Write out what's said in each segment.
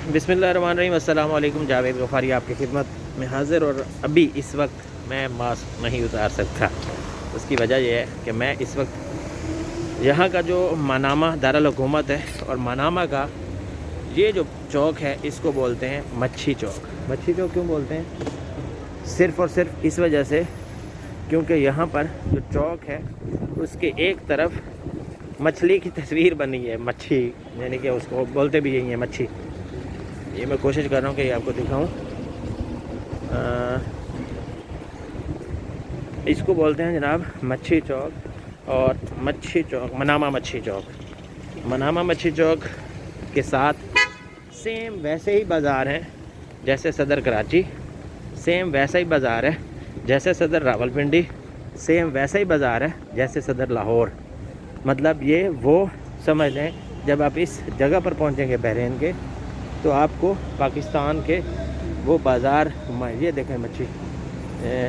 बिस्मिल्लाहिर्रहमानिर्रहीम। अस्सलाम वालेकुम। जावेद गफ़ारी आपकी खिदमत में हाज़िर। और अभी इस वक्त मैं मास्क नहीं उतार सकता। उसकी वजह यह है कि मैं इस वक्त यहाँ का जो मनामा दारुल हुकूमत है और मनामा का ये जो चौक है इसको बोलते हैं मच्छी चौक। मच्छी चौक क्यों बोलते हैं? सिर्फ़ और सिर्फ इस वजह से क्योंकि यहाँ पर जो चौक है उसके एक तरफ मछली की तस्वीर बनी है। मच्छी यानी कि उसको बोलते भी यही है मच्छी। ये मैं कोशिश कर रहा हूँ कि आपको दिखाऊं। इसको बोलते हैं जनाब मच्छी चौक। और मच्छी चौक मनामा मच्छी चौक, मनामा मच्छी चौक के साथ सेम वैसे ही बाज़ार हैं जैसे सदर कराची, सेम वैसा ही बाज़ार है जैसे सदर रावलपिंडी, सेम वैसा ही बाज़ार है जैसे सदर लाहौर। मतलब ये वो समझ लें, जब आप इस जगह पर पहुंचेंगे बहरीन के तो आपको पाकिस्तान के वो बाज़ार, ये देखें मच्छी,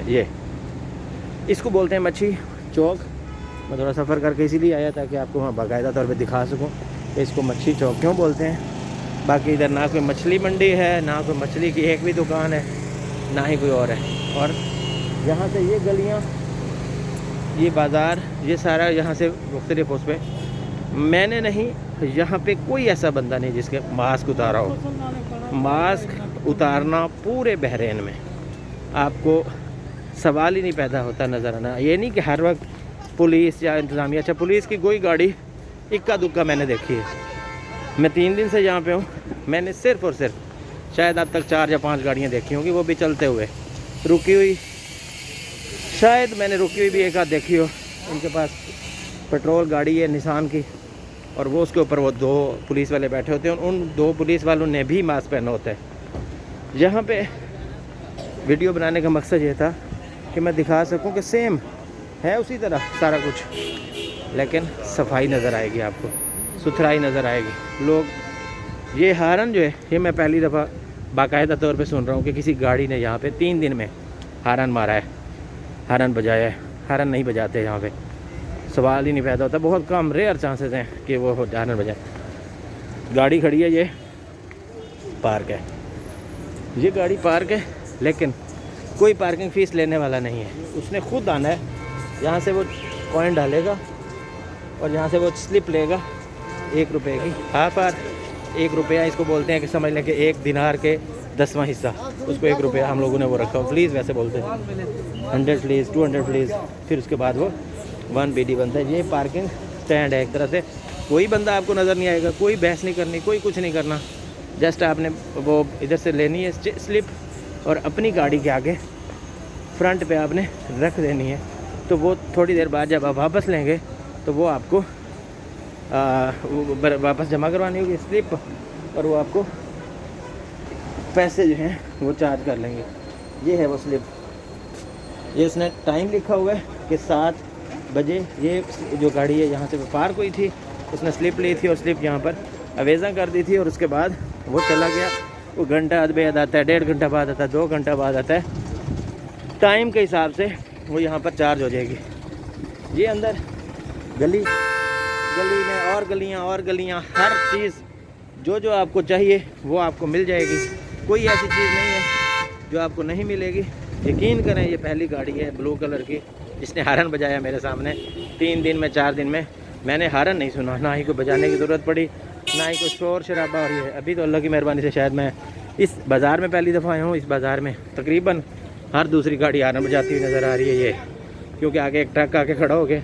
ये इसको बोलते हैं मच्छी चौक। मैं थोड़ा सफ़र करके इसीलिए आया ताकि आपको वहाँ बाकायदा तौर पे दिखा सकूँ कि इसको मच्छी चौक क्यों बोलते हैं। बाकी इधर ना कोई मछली मंडी है, ना कोई मछली की एक भी दुकान है, ना ही कोई और है। और यहाँ से ये गलियाँ, ये बाज़ार, ये सारा यहाँ से मुख्तलिफ उस पर मैंने नहीं, यहाँ पे कोई ऐसा बंदा नहीं जिसके मास्क उतारा हो। मास्क उतारना पूरे बहरीन में आपको सवाल ही नहीं पैदा होता नज़र आना। ये नहीं कि हर वक्त पुलिस या इंतज़ामिया, अच्छा पुलिस की कोई गाड़ी इक्का दुक्का मैंने देखी है। मैं 3 दिन से यहाँ पे हूँ, मैंने सिर्फ़ और सिर्फ शायद अब तक 4 या 5 गाड़ियाँ देखी होंगी, वो भी चलते हुए। रुकी हुई शायद मैंने रुकी हुई भी एक आध देखी हो। उनके पास पेट्रोल गाड़ी है निसान की, और वो उसके ऊपर वो 2 पुलिस वाले बैठे होते हैं। उन 2 पुलिस वालों ने भी मास्क पहना होता है। यहाँ पे वीडियो बनाने का मकसद ये था कि मैं दिखा सकूं कि सेम है उसी तरह सारा कुछ, लेकिन सफाई नज़र आएगी आपको, सुथराई नज़र आएगी। लोग ये हारन जो है, ये मैं पहली दफ़ा बाकायदा तौर पे सुन रहा हूँ कि किसी गाड़ी ने यहाँ पे 3 दिन में हारन मारा है, हारन बजाया है। हारन नहीं बजाते यहाँ पे, सवाल ही नहीं पैदा होता। बहुत कम रेयर चांसेस हैं कि वो हारन बजाए। गाड़ी खड़ी है, ये पार्क है, ये गाड़ी पार्क है, लेकिन कोई पार्किंग फ़ीस लेने वाला नहीं है। उसने खुद आना है, यहाँ से वो कॉइन डालेगा और यहाँ से वो स्लिप लेगा 1 रुपये की, हाफ आर 1 रुपया इसको बोलते हैं कि समझ लें कि 1 दिनार के 10वां हिस्सा, उसको 1 रुपया हम लोगों ने वो रखा हो। प्लीज़ वैसे बोलते हैं 100 प्लीज़, 200 प्लीज़, फिर उसके बाद वो 1 BD बनता है। ये पार्किंग स्टैंड है एक तरह से। कोई बंदा आपको नज़र नहीं आएगा, कोई बहस नहीं करनी, कोई कुछ नहीं करना। जस्ट आपने वो इधर से लेनी है स्लिप और अपनी गाड़ी के आगे फ्रंट पे आपने रख देनी है। तो वो थोड़ी देर बाद जब आप वापस लेंगे तो वो आपको वापस जमा करवानी होगी स्लिप, और वो आपको पैसे जो हैं वो चार्ज कर लेंगे। ये है वो स्लिप, ये उसने टाइम लिखा हुआ है कि 7 बजे ये जो गाड़ी है यहाँ से पार्क हुई थी। उसने स्लिप ली थी और स्लिप यहाँ पर अवेज़ा कर दी थी, और उसके बाद वो चला गया। वो घंटा बाद आता है, 1.5 घंटा बाद आता है, 2 घंटा बाद आता है। टाइम के हिसाब से वो यहाँ पर चार्ज हो जाएगी। ये अंदर गली गली में और गलियाँ, हर चीज़ जो जो आपको चाहिए वो आपको मिल जाएगी। कोई ऐसी चीज़ नहीं है जो आपको नहीं मिलेगी। यकीन करें, ये पहली गाड़ी है ब्लू कलर की जिसने हारन बजाया मेरे सामने। 3 दिन में 4 दिन में मैंने हारन नहीं सुना, ना ही कोई बजाने की ज़रूरत पड़ी, ना ही कोई शोर शराबा हो रही है। अभी तो अल्लाह की मेहरबानी से शायद मैं इस बाज़ार में पहली दफ़ा आया हूँ। इस बाज़ार में तकरीबन हर दूसरी गाड़ी हारन बजाती हुई नज़र आ रही है। ये क्योंकि आगे एक ट्रक आके खड़ा हो गया,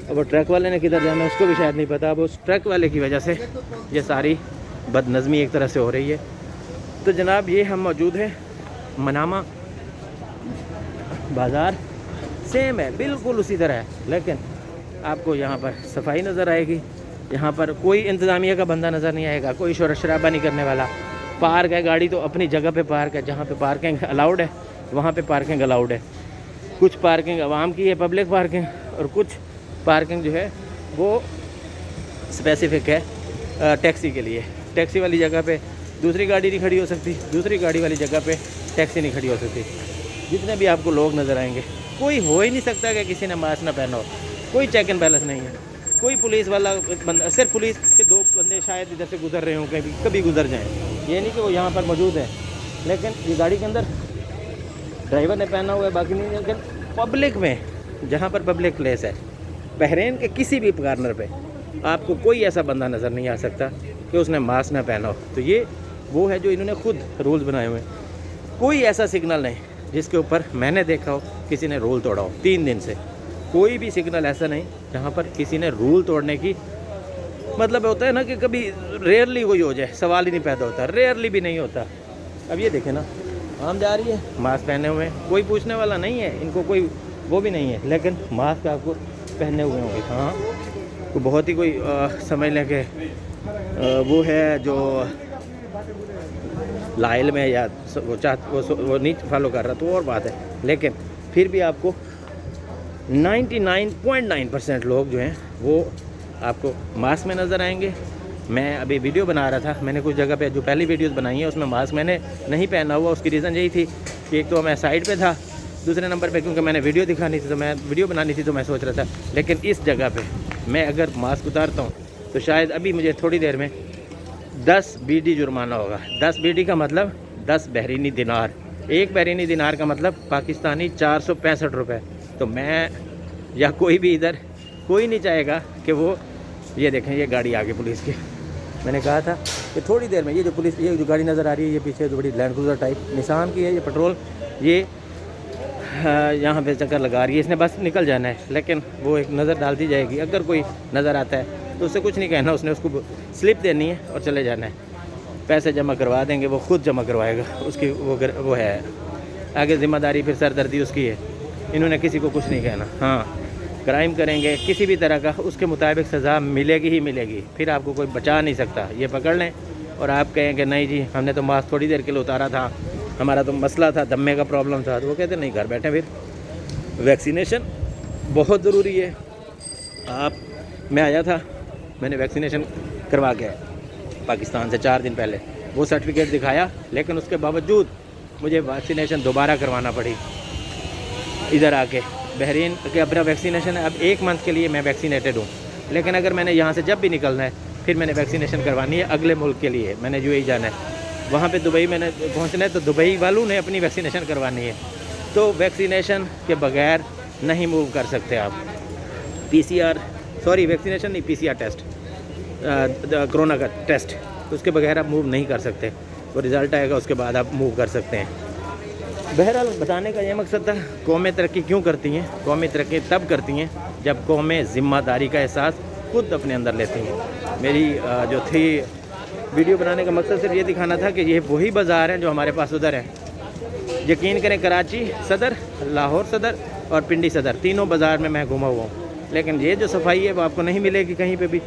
अब वो ट्रक वाले ने किधर जाना उसको भी शायद नहीं पता। अब उस ट्रक वाले की वजह से ये सारी बदनज़मी एक तरह से हो रही है। तो जनाब ये हम मौजूद हैं मनामा बाज़ार, सेम है बिल्कुल उसी तरह है, लेकिन आपको यहाँ पर सफाई नज़र आएगी। यहाँ पर कोई इंतज़ामिया का बंदा नज़र नहीं आएगा, कोई शोर शराबा नहीं करने वाला। पार्क है, गाड़ी तो अपनी जगह पे पार्क है। जहाँ पे पार्किंग अलाउड है वहाँ पे पार्किंग अलाउड है। कुछ पार्किंग आवाम की है, पब्लिक पार्किंग, और कुछ पार्किंग जो है वो स्पेसिफिक है टैक्सी के लिए। टैक्सी वाली जगह पे दूसरी गाड़ी नहीं खड़ी हो सकती, दूसरी गाड़ी वाली जगह पे टैक्सी नहीं खड़ी हो सकती। जितने भी आपको लोग नज़र आएंगे, कोई हो ही नहीं सकता कि किसी ने मास्क ना पहना हो। कोई चेक एंड बैलेंस नहीं है, कोई पुलिस वाला बंदा, सिर्फ पुलिस के 2 बंदे शायद इधर से गुजर रहे हों, कभी गुजर जाएँ। ये नहीं कि वो यहाँ पर मौजूद है, लेकिन ये गाड़ी के अंदर ड्राइवर ने पहना हुआ है, बाकी नहीं। लेकिन पब्लिक में, जहाँ पर पब्लिक प्लेस है, बहरीन के किसी भी कॉर्नर पे आपको कोई ऐसा बंदा नज़र नहीं आ सकता कि उसने मास्क ना पहना हो। तो ये वो है जो इन्होंने खुद रूल्स बनाए हुए हैं। कोई ऐसा सिग्नल नहीं जिसके ऊपर मैंने देखा हो किसी ने रूल तोड़ा हो। 3 दिन से कोई भी सिग्नल ऐसा नहीं जहाँ पर किसी ने रूल तोड़ने की, मतलब होता है ना कि कभी रेयरली कोई हो जाए, सवाल ही नहीं पैदा होता, रेयरली भी नहीं होता। अब ये देखें ना, आम जा रही है, मास्क पहने हुए हैं, कोई पूछने वाला नहीं है, इनको कोई वो भी नहीं है, लेकिन मास्क आपको पहने हुए होंगे। हाँ, तो बहुत ही कोई समझ लें कि वो है जो लाइल में या वो नहीं फॉलो कर रहा, तो और बात है। लेकिन फिर भी आपको 99.9% लोग जो हैं वो आपको मास्क में नज़र आएंगे। मैं अभी वीडियो बना रहा था, मैंने कुछ जगह पे जो पहली वीडियोस बनाई है उसमें मास्क मैंने नहीं पहना हुआ। उसकी रीज़न यही थी कि एक तो मैं साइड पे था, दूसरे नंबर पे क्योंकि मैंने वीडियो दिखानी थी, तो मैं वीडियो बनानी थी, तो मैं सोच रहा था लेकिन इस जगह पे मैं अगर मास्क उतारता हूँ तो शायद अभी मुझे थोड़ी देर में 10 BD जुर्माना होगा। 10 BD का मतलब 10 बहरीनी दिनार। 1 बहरीनी दिनार का मतलब पाकिस्तानी 465 रुपये। तो मैं या कोई भी इधर कोई नहीं चाहेगा कि वो, ये देखें ये गाड़ी आ गई पुलिस की। मैंने कहा था कि थोड़ी देर में ये जो पुलिस, ये जो गाड़ी नज़र आ रही है, ये पीछे जो बड़ी लैंड क्रूज़र टाइप निसान की है, ये पेट्रोल, ये यहाँ पे चक्कर लगा रही है, इसने बस निकल जाना है। लेकिन वो एक नज़र डाल दी जाएगी, अगर कोई नज़र आता है तो उससे कुछ नहीं कहना, उसने उसको स्लिप देनी है और चले जाना है। पैसे जमा करवा देंगे, वो खुद जमा करवाएगा, उसकी वो है आगे ज़िम्मेदारी, फिर सरदर्दी उसकी है। इन्होंने किसी को कुछ नहीं कहना। हाँ, क्राइम करेंगे किसी भी तरह का, उसके मुताबिक सज़ा मिलेगी ही मिलेगी, फिर आपको कोई बचा नहीं सकता। ये पकड़ लें और आप कहें कि नहीं जी हमने तो मास्क थोड़ी देर के लिए उतारा था, हमारा तो मसला था, दम्मे का प्रॉब्लम था, तो वो कहते नहीं, घर बैठे फिर वैक्सीनेशन बहुत ज़रूरी है। मैं आया था, मैंने वैक्सीनेशन करवा के पाकिस्तान से 4 दिन पहले, वो सर्टिफिकेट दिखाया, लेकिन उसके बावजूद मुझे वैक्सीनेशन दोबारा करवाना पड़ी इधर आके। बहरीन के अपना वैक्सीनेशन है, अब 1 मंथ के लिए मैं वैक्सीनेटेड हूँ, लेकिन अगर मैंने यहाँ से जब भी निकलना है फिर मैंने वैक्सीनेशन करवानी है अगले मुल्क के लिए। मैंने UAE जाना है, वहाँ पे दुबई मैंने पहुँचना है, तो दुबई वालों ने अपनी वैक्सीनेशन करवानी है। तो वैक्सीनेशन के बगैर नहीं मूव कर सकते आप। वैक्सीनेशन नहीं, PCR टेस्ट, कोरोना का टेस्ट, तो उसके बगैर आप मूव नहीं कर सकते। वो रिज़ल्ट आएगा उसके बाद आप मूव कर सकते हैं। बहरहाल बताने का ये मकसद था, कौमें तरक्की क्यों करती हैं? कौमें तरक्की तब करती हैं जब कौमें ज़िम्मेदारी का एहसास खुद अपने अंदर लेती हैं। मेरी जो थी वीडियो बनाने का मकसद सिर्फ ये दिखाना था कि ये वही बाज़ार हैं जो हमारे पास उधर हैं। यकीन करें, कराची सदर, लाहौर सदर और पिंडी सदर, तीनों बाज़ार में मैं घुमा हुआ हूँ, लेकिन ये जो सफाई है वो आपको नहीं मिलेगी कहीं पे भी।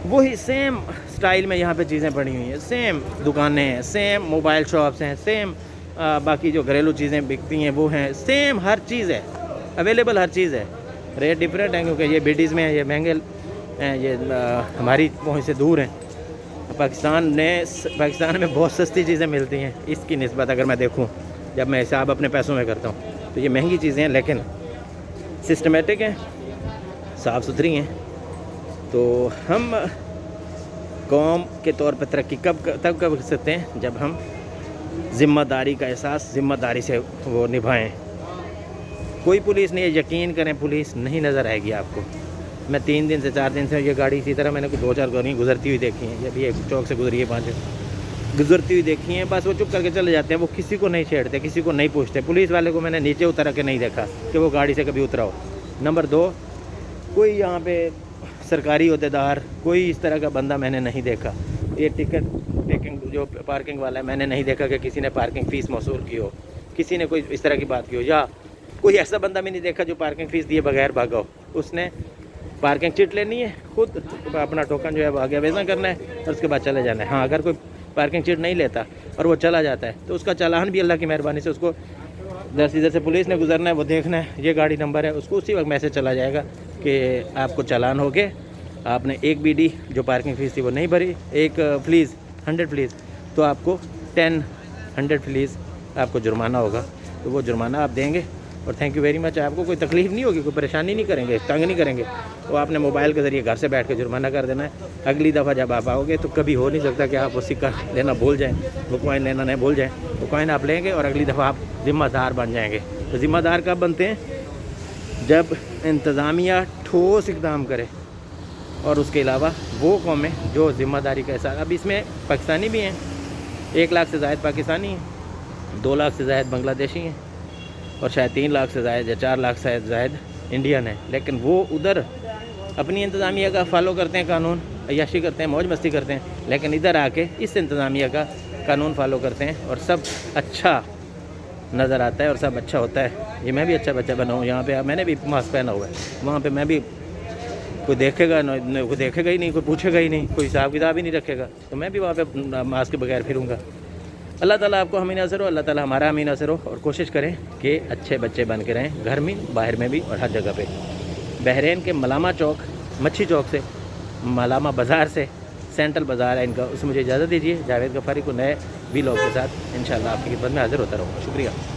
वही सेम स्टाइल में यहाँ पे चीज़ें पड़ी हुई हैं, सेम दुकानें हैं, सेम मोबाइल शॉप्स हैं, सेम बाकी जो घरेलू चीज़ें बिकती हैं वो हैं, सेम हर चीज़ है अवेलेबल, हर चीज़ है। रेट डिफरेंट है क्योंकि ये BDs में है, ये महंगे हैं, ये हमारी पहुँच से दूर हैं। पाकिस्तान में बहुत सस्ती चीज़ें मिलती हैं इसकी निस्बत अगर मैं देखूं, जब मैं हिसाब अपने पैसों में करता हूं, तो ये महंगी चीज़ें हैं लेकिन सिस्टमेटिक हैं, साफ़ सुथरी हैं। तो हम कौम के तौर पर तरक्की तब कर सकते हैं जब हम ज़िम्मेदारी का एहसास ज़िम्मेदारी से वो निभाएं। कोई पुलिस नहीं है, यकीन करें पुलिस नहीं नज़र आएगी आपको। मैं 3 दिन से 4 दिन से ये गाड़ी इसी तरह मैंने 2-4 गाड़ी गुजरती हुई देखी हैं। ये भी एक चौक से गुजरी है, 5 गुजरती हुई देखी हैं। बस वो चुप करके चले जाते हैं, वो किसी को नहीं छेड़ते, किसी को नहीं पूछते। पुलिस वाले को मैंने नीचे उतर के नहीं देखा कि वो गाड़ी से कभी उतरा हो। नंबर 2, कोई यहाँ पे सरकारी अहदेदार, कोई इस तरह का बंदा मैंने नहीं देखा। ये टिकट टेकिंग जो पार्किंग वाला है, मैंने नहीं देखा कि किसी ने पार्किंग फ़ीस मौसूल की हो, किसी ने कोई इस तरह की बात की हो, या कोई ऐसा बंदा भी नहीं देखा जो पार्किंग फ़ीस दिए बगैर भागा हो। उसने पार्किंग चिट लेनी है, खुद अपना टोकन जो है वो आगे वेज़न करना है और उसके बाद चले जाना है। हाँ, अगर कोई पार्किंग चिट नहीं लेता और वो चला जाता है तो उसका चालान भी अल्लाह की मेहरबानी से उसको इधर से पुलिस ने गुजरना है, वो देखना है ये गाड़ी नंबर है, उसको उसी वक्त मैसेज चला जाएगा कि आपको चालान हो गए, आपने 1 BD जो पार्किंग फ़ीस थी वो नहीं भरी, 100 फ्लीस, तो आपको 100 फ्लीस आपको जुर्माना होगा। तो वो जुर्माना आप देंगे और थैंक यू वेरी मच। आपको कोई तकलीफ़ नहीं होगी, कोई परेशानी नहीं करेंगे, तंग नहीं करेंगे। वो आपने मोबाइल के ज़रिए घर से बैठ के जुर्माना कर देना है। अगली दफ़ा जब आप आओगे तो कभी हो नहीं सकता कि आप वो सिक्का लेना भूल जाएँ, वो कॉइन लेना नहीं भूल जाएँ। वो कॉइन आप लेंगे और अगली दफ़ा आप ज़िम्मेदार बन जाएंगे। तो ज़िम्मेदार कब बनते हैं? जब इंतज़ामिया ठोस इक़दाम करे और उसके अलावा वो कौमें जो ज़िम्मेदारी का एहसास। अब इसमें पाकिस्तानी भी हैं, 1 लाख से ज़ायद पाकिस्तानी हैं, 2 लाख से ज़ायद बांग्लादेशी हैं और शायद 3 लाख से ज़ायद या 4 लाख से ज़ायद इंडियन है। लेकिन वो उधर अपनी इंतज़ामिया का फॉलो करते हैं, कानून अय्याशी करते हैं, मौज मस्ती करते हैं, लेकिन इधर आके इस इंतज़ामिया का कानून फॉलो करते हैं और सब अच्छा नज़र आता है और सब अच्छा होता है। ये मैं भी अच्छा बच्चा बना हूँ यहाँ पे, मैंने भी मास्क पहना हुआ है। वहाँ पे मैं भी कोई देखेगा न, कोई देखेगा ही नहीं, कोई पूछेगा ही नहीं, कोई हिसाब किताब ही नहीं रखेगा, तो मैं भी वहाँ पे मास्क के बगैर फिरूँगा। अल्लाह ताला आपको हमीं नाज़र हो, अल्लाह ताला हमारा हमीं नाज़र हो और कोशिश करें कि अच्छे बच्चे बन के रहें, घर में बाहर में भी और हर जगह पे। बहरीन के मलामा चौक, मच्छी चौक से, मलामा बाज़ार से, सेंट्रल बाज़ार है इनका, उससे मुझे इजाज़त दीजिए। जावेद गफ़ारी को नए वीलॉग के साथ इंशाल्लाह आपकी खिदमत में हाज़िर होता रहूँगा। शुक्रिया।